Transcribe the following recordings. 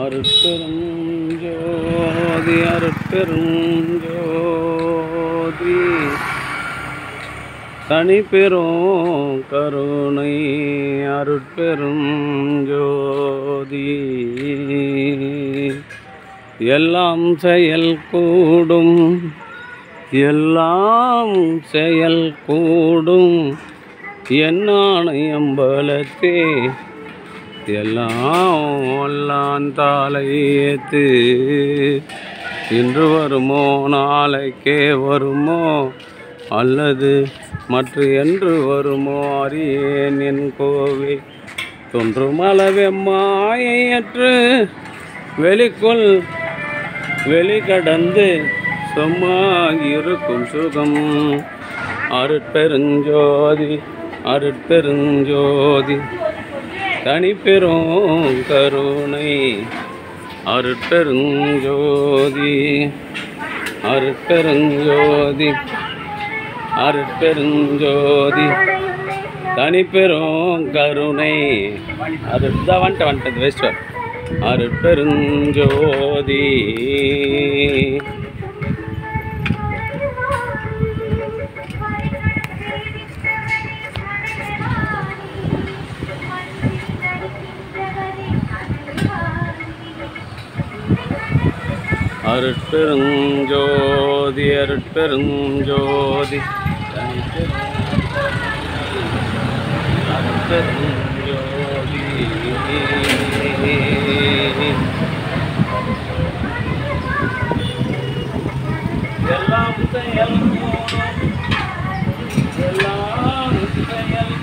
அருட்பெரும் ஜோதி அருட்பெரும் ஜோதி தனிப்பெரும் கருணை அருட்பெரும் ஜோதி எல்லாம் செயல் கூடும் எல்லாம் செயல் கூடும் என்னானை அம்பலத்தே எல்லாம் வல்லான் தாளையேத்து இன்று வருமோ நாளைக்கே வருமோ அல்லது மற்ற என்று வருமோ அறியேன் என் கோவே தோன்றும் அளவெம்மாயற்று வெளிக்குள் வெளிக்கடந்து சும்மா இருக்கும் சுகம் அருட்பெருஞ்சோதி அருட்பெருஞ்சோதி தனிப்பெரும் கருணை அருட்பெருஞ்சோதி அருட்பெருஞ்சோதி அருட்பெருஞ்சோதி தனிப்பெரும் கருணை அதுதான் வந்துட்டது வேஸ்வர் அருட்பெருஞ்சோதி அருட்பெருஞ்சோதி அருட்பெருஞ்சோதி அருட்பெருஞ்சோதி எல்லாம் செயல் எல்லாம் செயல்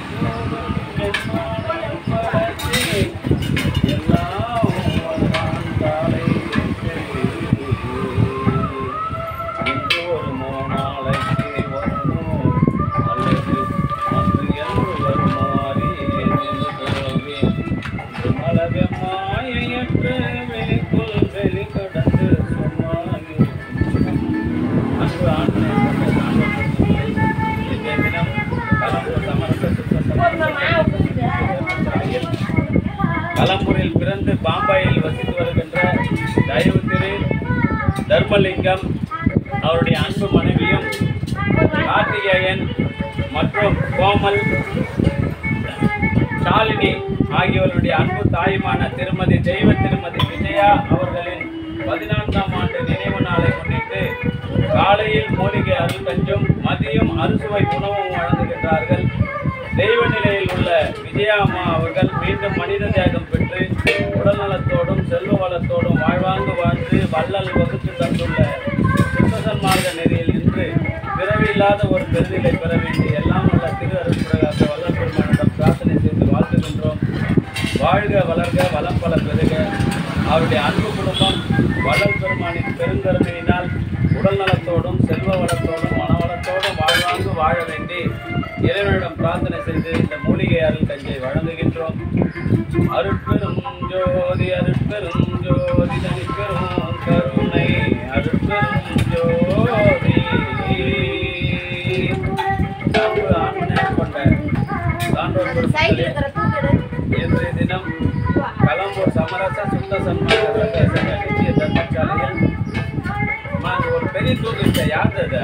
கலம்பூரில் பிறந்து பாம்பாயில் வசித்து வருகின்ற தயவு திரு தர்மலிங்கம் அவருடைய அன்பு மனைவியும் கார்த்திகேயன் மற்றும் கோமல் ஷாலினி ஆகியோருடைய அன்பு தாயுமான திருமதி திருமதி விஜயா அவர்களின் 14ஆம் ஆண்டு நினைவு நாளை முன்னிட்டு காலையில் மூலிகை அருள் கஞ்சும் மதியம் அறுசுவை உணவும் வழங்குகின்றார்கள். தெய்வ நிலையில் உள்ள விஜயா அம்மா அவர்கள் மீண்டும் மனித தியாகம் பெற்று உடல்நலத்தோடும் செல்வ வளத்தோடும் வாழ்வாங்கு வாழ்ந்து வள்ளல் வகுத்து தந்துள்ள சுத்தசன்மார்க்க நெறியில் நின்று பிறவி இல்லாத ஒரு பெருநிலை பெற வேண்டி எல்லாம் உள்ள திரு அருட்புரகாக வள்ளல் பெருமானிடம் பிரார்த்தனை செய்து வாழ்த்துகின்றோம். வாழ்க வளர்க வளம் பல பெருக. அவருடைய அன்பு குடும்பம் வள்ளல் பெருமானின் பெருங்கருணையினால் உடல் நலத்தோடும் செல்வ வளத்தோடும் மனவளத்தோடும் வாழ்வாங்கு வாழ வேண்டி இறைவனிடம் பிரார்த்தனை செய்து இந்த மூலிகை அருள் கஞ்சியை வழங்குகின்றோம். அருட்பெரும் ஜோதி அருட்பெரும் ஜோதி தனிப்பெரும் கருணை அருட்பெரும் ஜோதி கொண்ட சான்றோர் இன்றைய தினம் கலம்பூர் சமரச சுத்த சன்மார்க்க நித்திய தர்மசாலையில் ஒரு பெரிய தூக்கு வச்சா யார் அது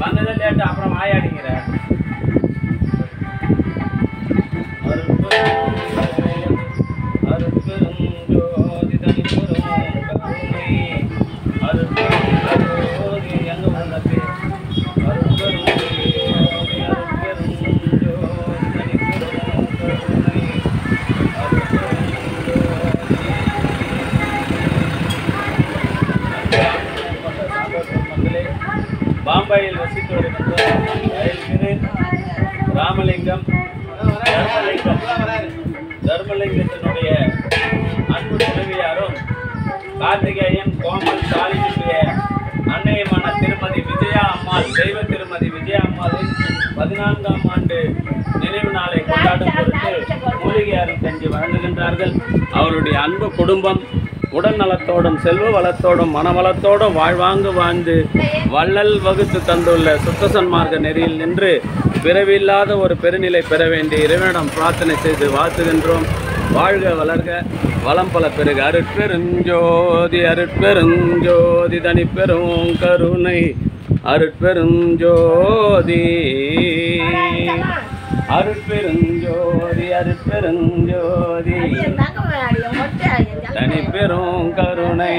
வந்ததை லேட்டு அப்புறம் ஆயாடிங்கிற அருட்பெரும் ஜோதி தனிப்பெரும் கருணை அருட்பெரும் ஜோதி எங்க உள்ளது அருட்பெரும் ஜோதி அருட்பெரும் ஜோதி தனிப்பெரும் கருணை அருட்பெரும் ஜோதி பாம்பாயில் வசித்து வருகின்ற திரு ராமலிங்கம் தர்மலிங்கத்தினுடைய அன்பு துணைவியாரும் கார்த்திகேயன் கோமல் சாலினுடைய அன்னையமான திருமதி விஜயா அம்மாள் தெய்வ திருமதி விஜயா அம்மாளின் 14ஆம் ஆண்டு நினைவு நாளை கொண்டாடும் பொருட்டு மூலிகை அருட்கஞ்சி வழங்குகின்றார்கள். அவருடைய அன்பு குடும்பம் உடல் நலத்தோடும் செல்வ வளத்தோடும் மனவளத்தோடும் வாழ்வாங்கு வாழ்ந்து வள்ளல் வகுத்து தந்துள்ள சுத்த சன்மார்க்க நெறியில் நின்று பிறவில்லாத ஒரு பெருநிலை பெற வேண்டிய இறைவனிடம் பிரார்த்தனை செய்து வாழ்த்துகின்றோம். வாழ்க வளர்க வளம் பல பெருக. அருட்பெருஞ்சோதி அருட்பெருஞ்சோதி தனிப்பெரும் கருணை அருட்பெருஞ்சோதி அருட்பெருஞ்சோதி அருட்பெருஞ்சோதி தனிப்பெரும் கருணை.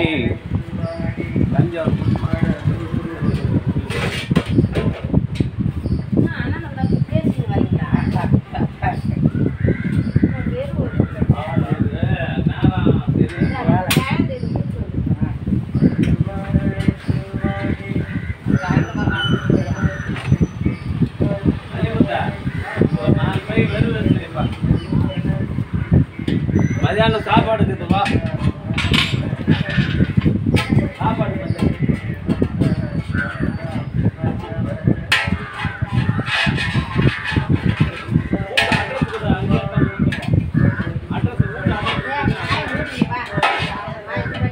மதியானம் சாப்பாடு இருக்குதுவா? சாப்பாடு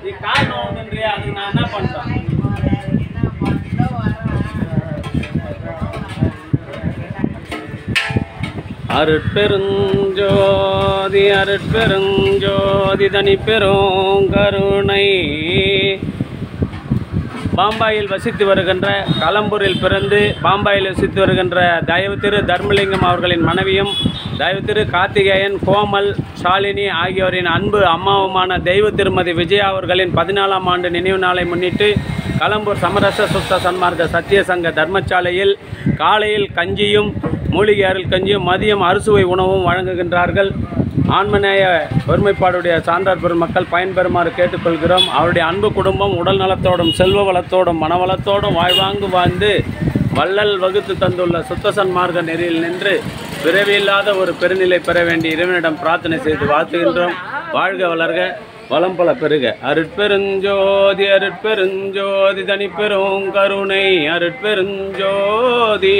நீ கால் நோவுன்றியா? அதுக்கு நான் என்ன பண்றேன்? அருட்பெருஞ்சோதி அருட்பெருஞ்சோதி தனிப்பெரும் கருணை. பாம்பாயில் வசித்து வருகின்ற களம்பூரில் பிறந்து பாம்பாயில் வசித்து வருகின்ற தயவு திரு தர்மலிங்கம் அவர்களின் மனைவியும் தயவு திரு கார்த்திகேயன் கோமல் ஷாலினி ஆகியோரின் அன்பு அம்மாவுமான தெய்வ திருமதி விஜயா அவர்களின் 14ஆம் ஆண்டு நினைவு நாளை முன்னிட்டு களம்பூர் சமரச சுத்த சன்மார்க்க சத்திய சங்க தர்மசாலையில் காலையில் கஞ்சியும் மூலிகை அருள் கஞ்சியும் மதியம் அறுசுவை உணவும் வழங்குகின்றார்கள். ஆன்மநேய ஒருமைப்பாடுடைய சான்றார் பெருமக்கள் பயன்பெறுமாறு கேட்டுக்கொள்கிறோம். அவருடைய அன்பு குடும்பம் உடல் நலத்தோடும் செல்வ வளத்தோடும் மனவளத்தோடும் வாழ்வாங்கு வாழ்ந்து வள்ளல் வகுத்து தந்துள்ள சுத்த சன்மார்க்க நெறியில் நின்று பிறவியில்லாத ஒரு பெருநிலை பெற வேண்டிய இறைவனிடம் பிரார்த்தனை செய்து வாழ்த்துகின்றோம். வாழ்க வளர்க வளம் பல பெருக. அருட்பெருஞ்சோதி அருட்பெருஞ்சோதி தனிப்பெரும் கருணை அருட்பெருஞ்சோதி.